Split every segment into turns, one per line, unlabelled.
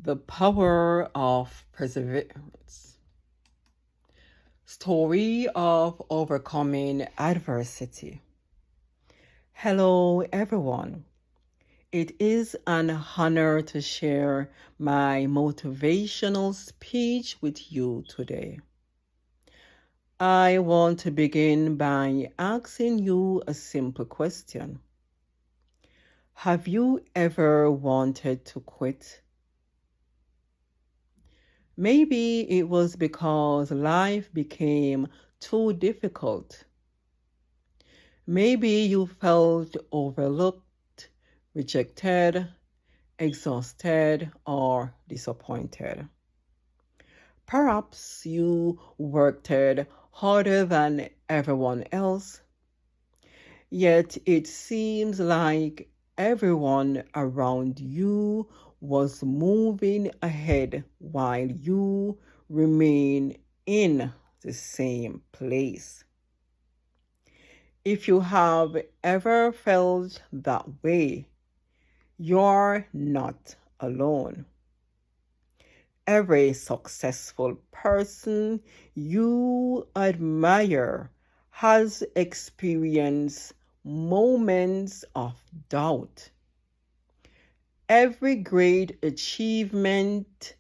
The power of perseverance. Story of overcoming adversity. Hello, everyone. It is an honor to share my motivational speech with you today. I want to begin by asking you a simple question. Have you ever wanted to quit? Maybe it was because life became too difficult. Maybe you felt overlooked, rejected, exhausted, or disappointed. Perhaps you worked harder than everyone else, yet it seems like everyone around you was moving ahead while you remain in the same place. If you have ever felt that way, you're not alone. Every successful person you admire has experienced moments of doubt. Every great achievement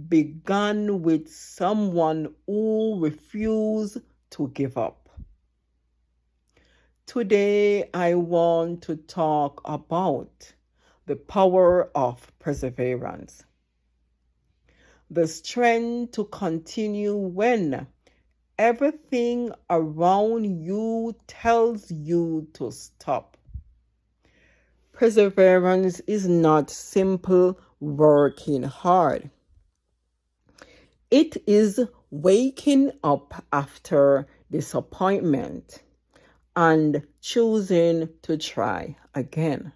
began with someone who refused to give up. Today, I want to talk about the power of perseverance. The strength to continue when everything around you tells you to stop. Perseverance is not simple working hard. It is waking up after disappointment and choosing to try again.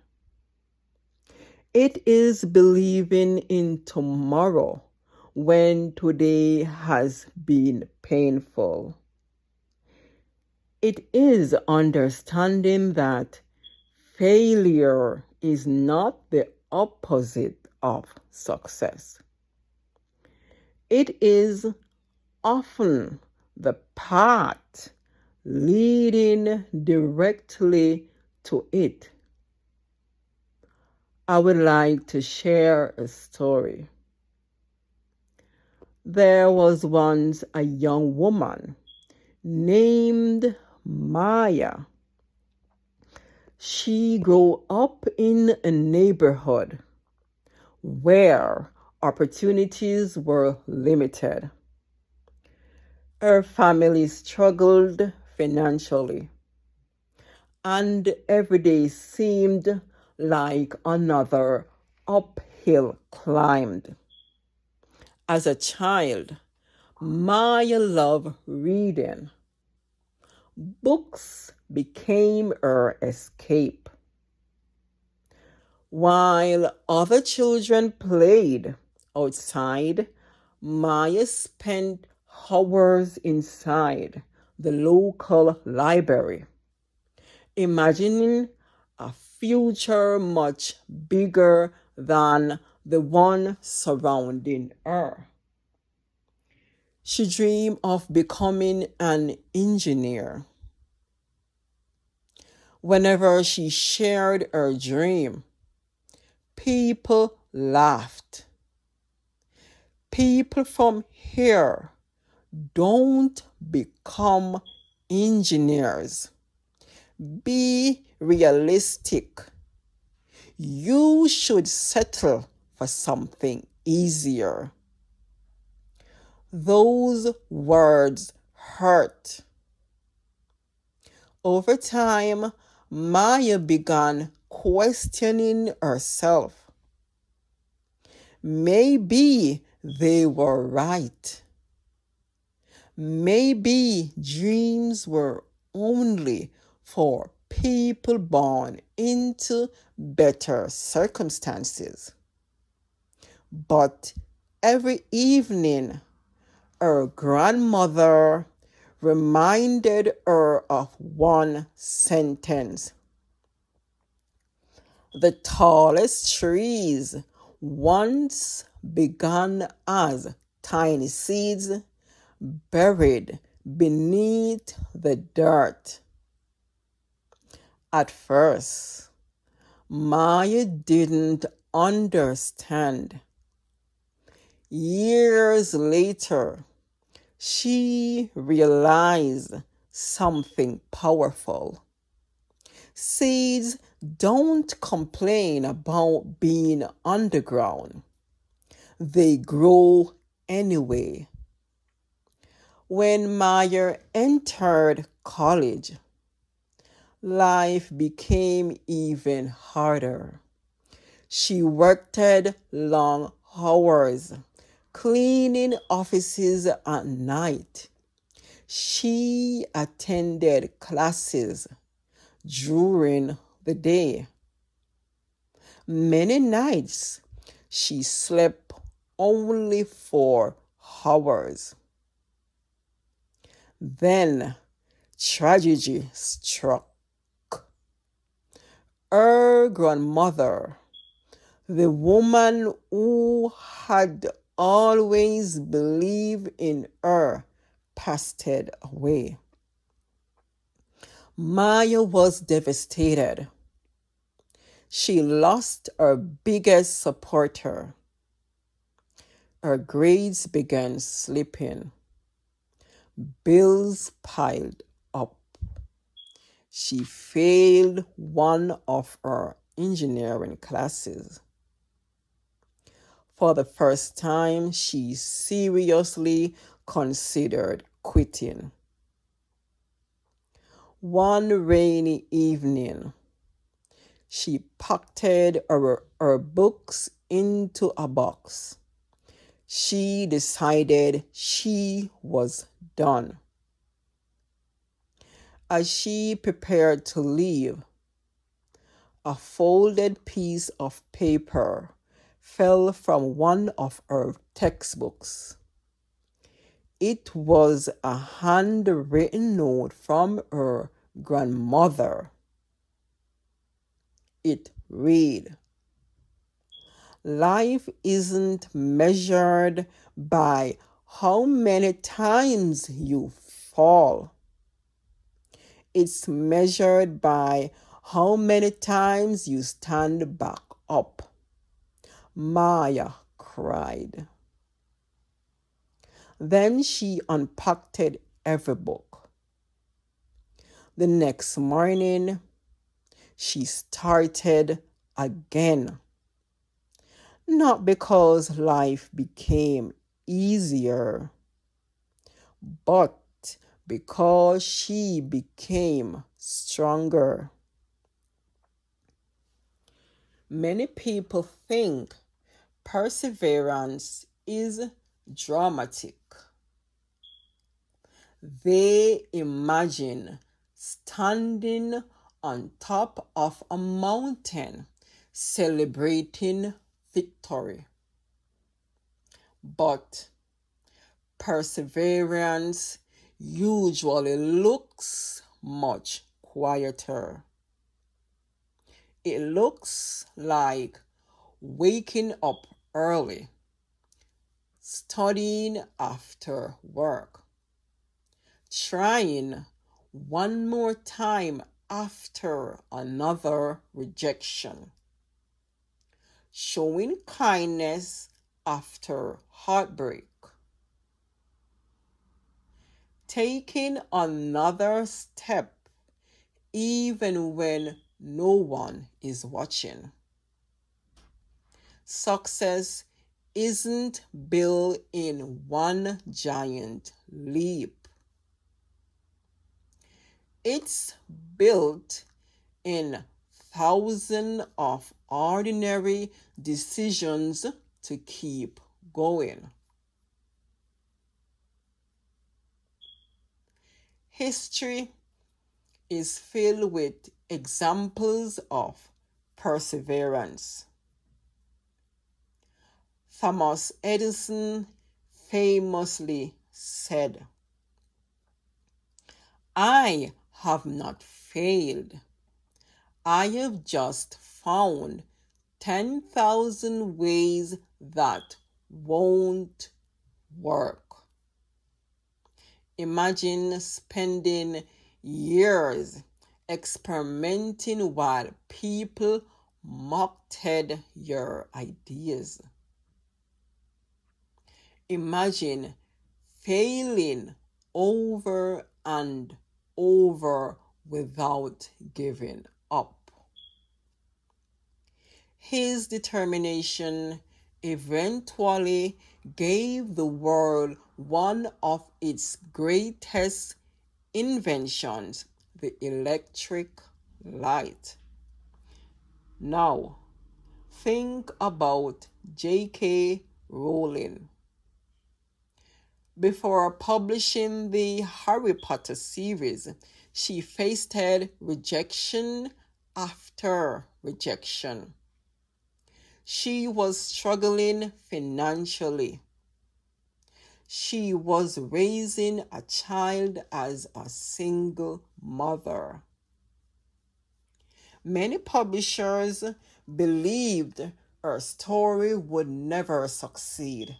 It is believing in tomorrow when today has been painful. It is understanding that failure is not the opposite of success. It is often the path leading directly to it. I would like to share a story. There was once a young woman named Maya. She grew up in a neighborhood where opportunities were limited. Her family struggled financially, and every day seemed like another uphill climb. As a child, Maya loved reading. Books became her escape. While other children played outside, Maya spent hours inside the local library, imagining a future much bigger than the one surrounding her. She dreamed of becoming an engineer. Whenever she shared her dream, people laughed. People from here don't become engineers. Be realistic. You should settle for something easier. Those words hurt. Over time, Maya began questioning herself. Maybe they were right. Maybe dreams were only for people born into better circumstances. But every evening, her grandmother reminded her of one sentence. The tallest trees once began as tiny seeds buried beneath the dirt. At first, Maya didn't understand. Years later, she realized something powerful. Seeds don't complain about being underground, they grow anyway. When Maya entered college, life became even harder. She worked long hours, cleaning offices at night. She attended classes during the day. Many nights she slept only for hours. Then tragedy struck. Her grandmother, the woman who had always believed in her, passed away. Maya was devastated. She lost her biggest supporter. Her grades began slipping. Bills piled up. She failed one of her engineering classes. For the first time, she seriously considered quitting. One rainy evening, she pocketed her books into a box. She decided she was done. As she prepared to leave, a folded piece of paper fell from one of her textbooks. It was a handwritten note from her grandmother. It read, "Life isn't measured by how many times you fall. It's measured by how many times you stand back up." Maya cried. Then she unpacked every book. The next morning, she started again. Not because life became easier, but because she became stronger. Many people think perseverance is dramatic. They imagine standing on top of a mountain celebrating victory. But perseverance usually looks much quieter. It looks like waking up early, studying after work, trying one more time after another rejection, showing kindness after heartbreak, taking another step even when no one is watching. Success isn't built in one giant leap. It's built in thousands of ordinary decisions to keep going. History is filled with examples of perseverance. Thomas Edison famously said, "I have not failed. I have just found 10,000 ways that won't work. Imagine spending years experimenting while people mocked your ideas. Imagine failing over and over without giving up. His determination eventually gave the world one of its greatest inventions, the electric light. Now, think about J.K. Rowling. Before publishing the Harry Potter series, she faced rejection after rejection. She was struggling financially. She was raising a child as a single mother. Many publishers believed her story would never succeed,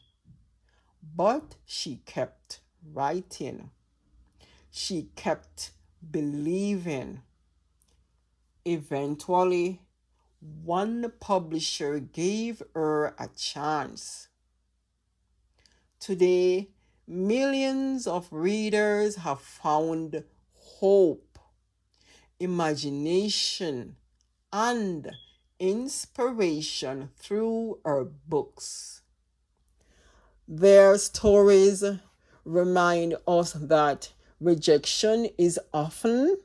but she kept writing. She kept believing. Eventually, one publisher gave her a chance. Today, millions of readers have found hope, imagination, and inspiration through her books. Their stories remind us that rejection is often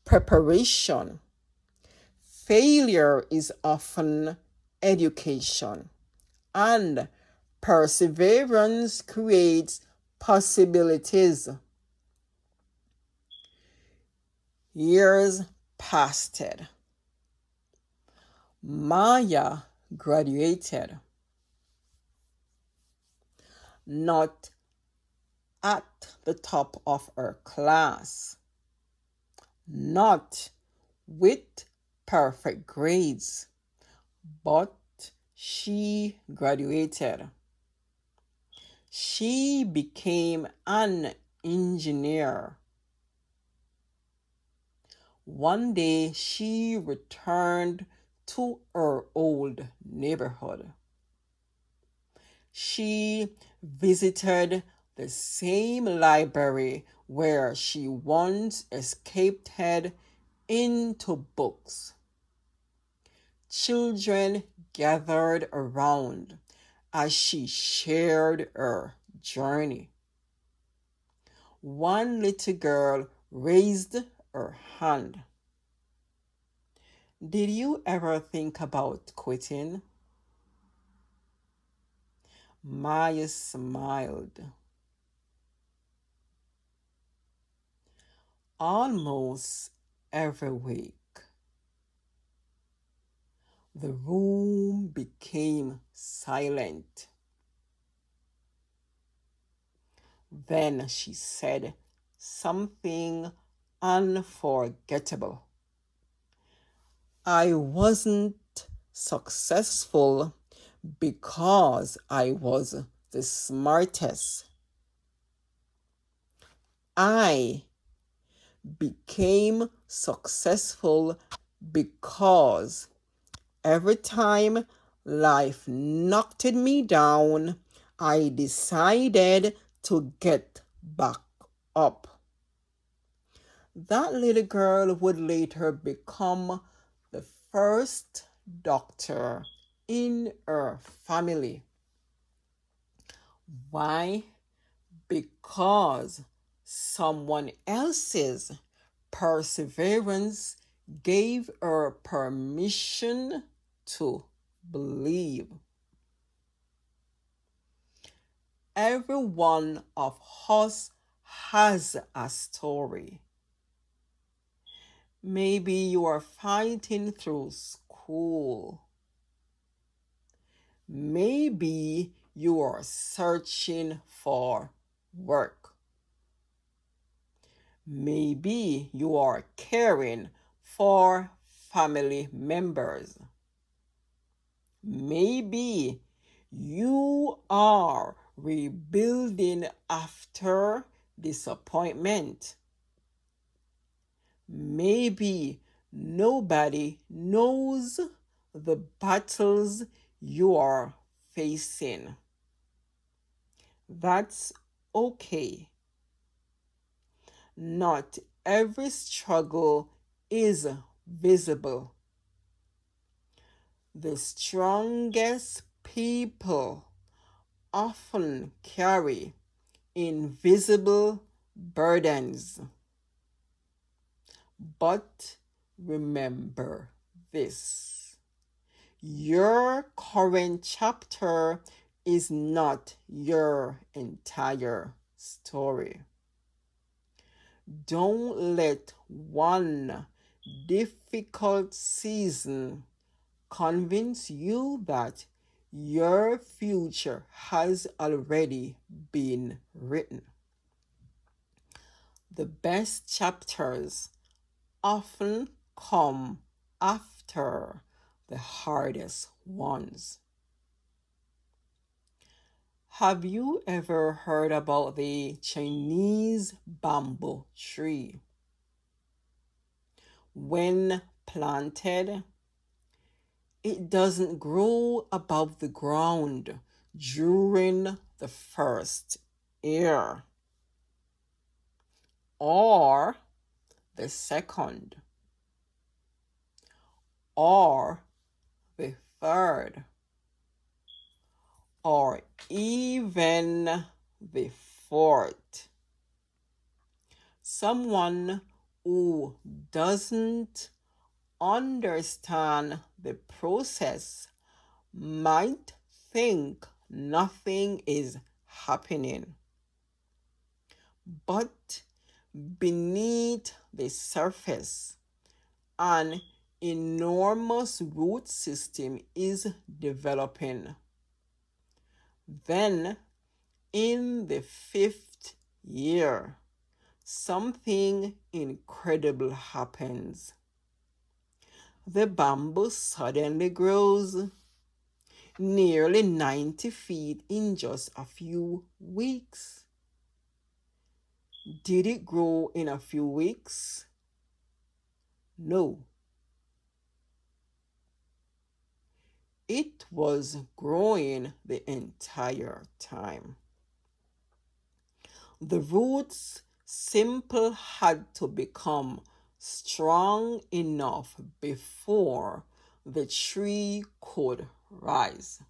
preparation. Failure is often education, and perseverance creates possibilities. Years passed. Maya graduated, not at the top of her class, not with perfect grades, but she graduated. She became an engineer. One day she returned to her old neighborhood. She visited the same library where she once escaped head into books. Children gathered around as she shared her journey. One little girl raised her hand. Did you ever think about quitting? Maya smiled. Almost every week, the room became silent. Then she said something unforgettable. I wasn't successful because I was the smartest. I became successful because every time life knocked me down, I decided to get back up. That little girl would later become the first doctor in her family. Why? Because someone else's perseverance gave her permission to believe. Every one of us has a story. Maybe you are fighting through school. Maybe you are searching for work. Maybe you are caring for family members. Maybe You are rebuilding after disappointment. Maybe nobody knows the battles you are facing. That's okay. Not every struggle is visible. The strongest people often carry invisible burdens. But remember this: your current chapter is not your entire story. Don't let one difficult season convince you that your future has already been written. The best chapters often come after the hardest ones. Have you ever heard about the Chinese bamboo tree? When planted, it doesn't grow above the ground during the first year or the second or the third or even the fourth. Someone who doesn't understand the process might think nothing is happening. But beneath the surface, an enormous root system is developing. Then, in the fifth year, something incredible happens. The bamboo suddenly grows nearly 90 feet in just a few weeks. Did it grow in a few weeks? No. It was growing the entire time. The roots simply had to become strong enough before the tree could rise.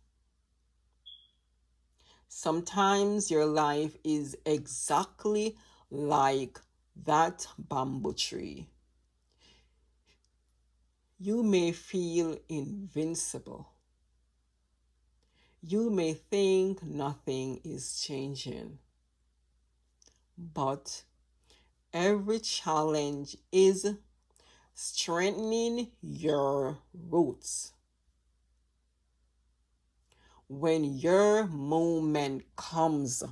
Sometimes your life is exactly like that bamboo tree. You may feel invincible. You may think nothing is changing. But every challenge is strengthening your roots. When your moment comes,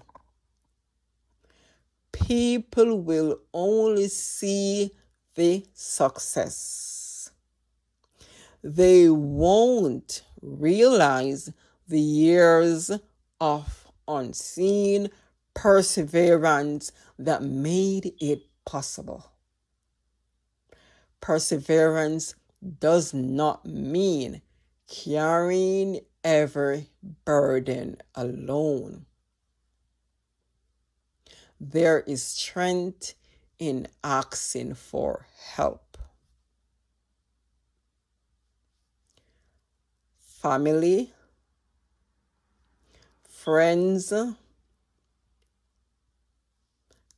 people will only see the success. They won't realize the years of unseen perseverance that made it possible. Perseverance does not mean carrying every burden alone. There is strength in asking for help. Family, friends,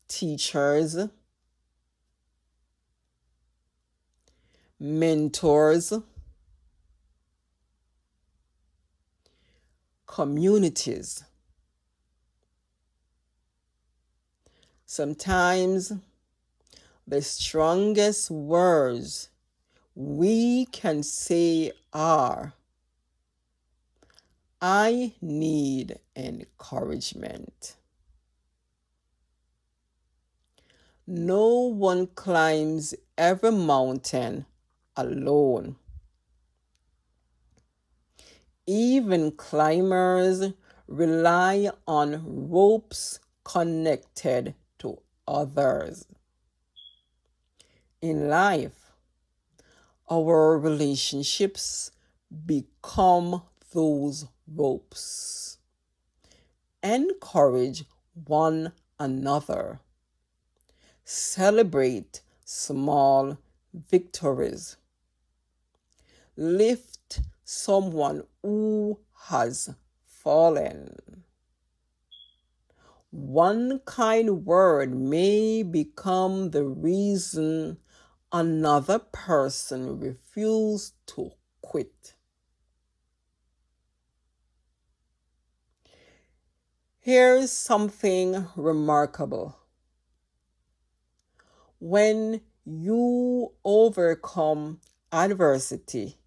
teachers, mentors, communities. Sometimes the strongest words we can say are, "I need encouragement." No one climbs every mountain alone. Even climbers rely on ropes connected to others. In life, our relationships become those ropes. Encourage one another. Celebrate small victories. Lift someone who has fallen. One kind word may become the reason another person refuses to quit. Here's something remarkable. When you overcome adversity,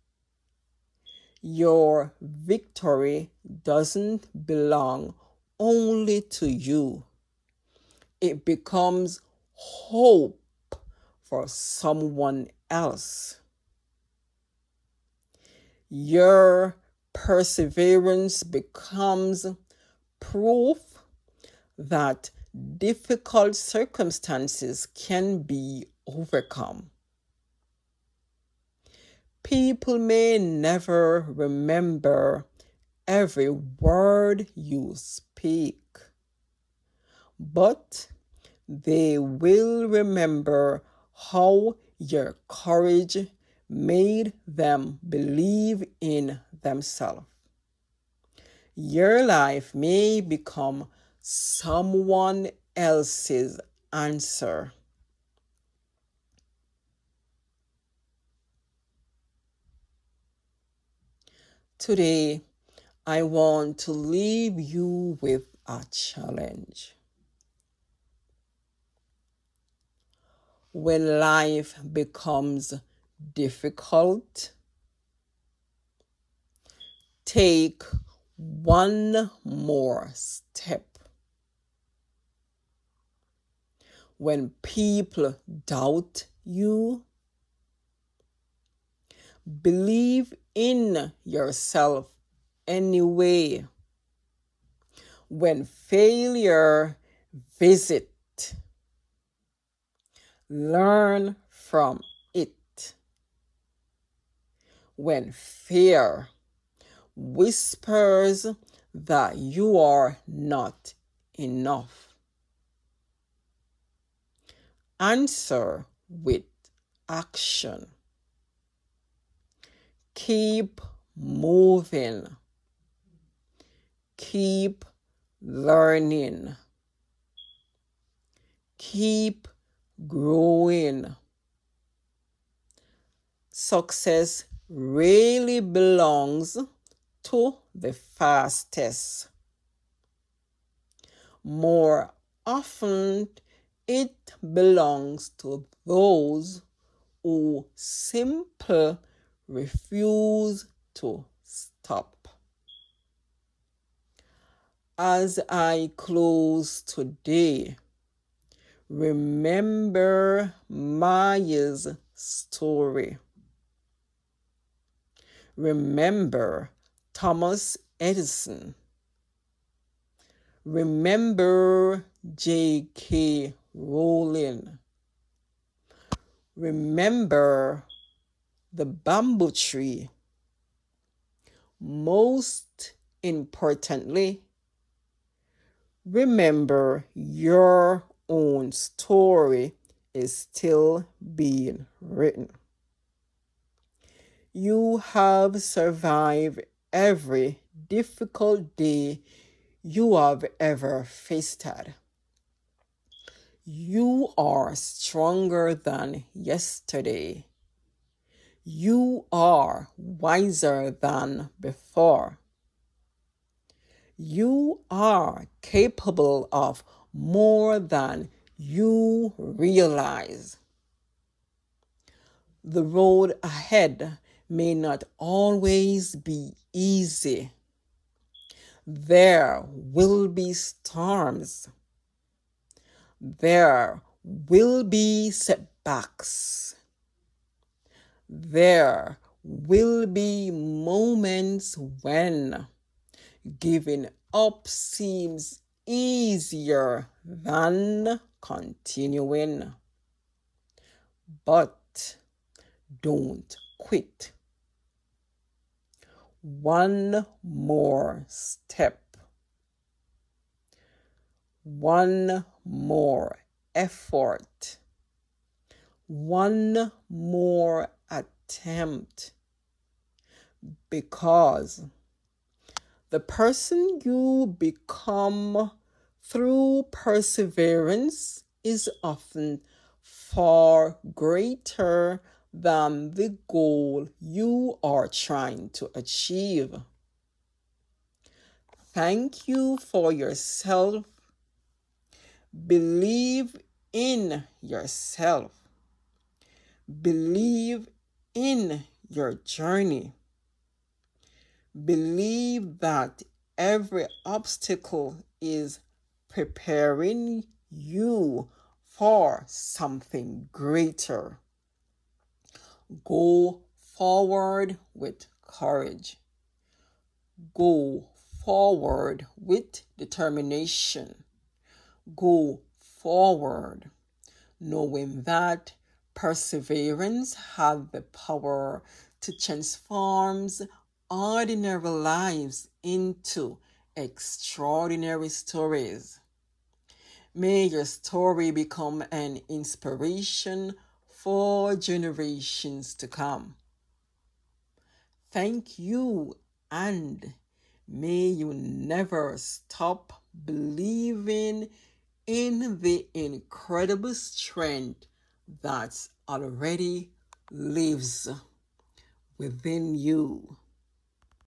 your victory doesn't belong only to you. It becomes hope for someone else. Your perseverance becomes proof that difficult circumstances can be overcome. People may never remember every word you speak, but they will remember how your courage made them believe in themselves. Your life may become someone else's answer. Today, I want to leave you with a challenge. When life becomes difficult, take one more step. When people doubt you, believe in yourself anyway. When failure visits, learn from it. When fear whispers that you are not enough, answer with action. Keep moving. Keep learning. Keep growing. Success really belongs to the fastest. More often, it belongs to those who simply refuse to stop. As I close today, remember Maya's story. Remember Thomas Edison. Remember J.K. Rowling. Remember the bamboo tree. Most importantly, remember your own story is still being written. You have survived every difficult day you have ever faced. You are stronger than yesterday. You are wiser than before. You are capable of more than you realize. The road ahead may not always be easy. There will be storms. There will be setbacks. There will be moments when giving up seems easier than continuing. But don't quit. One more step, one more effort, one more attempt, because the person you become through perseverance is often far greater than the goal you are trying to achieve. Thank you for yourself. Believe in yourself. Believe in your journey. Believe that every obstacle is preparing you for something greater. Go forward with courage. Go forward with determination. Go forward knowing that perseverance has the power to transform ordinary lives into extraordinary stories. May your story become an inspiration for generations to come. Thank you, and may you never stop believing in the incredible strength that already lives within you.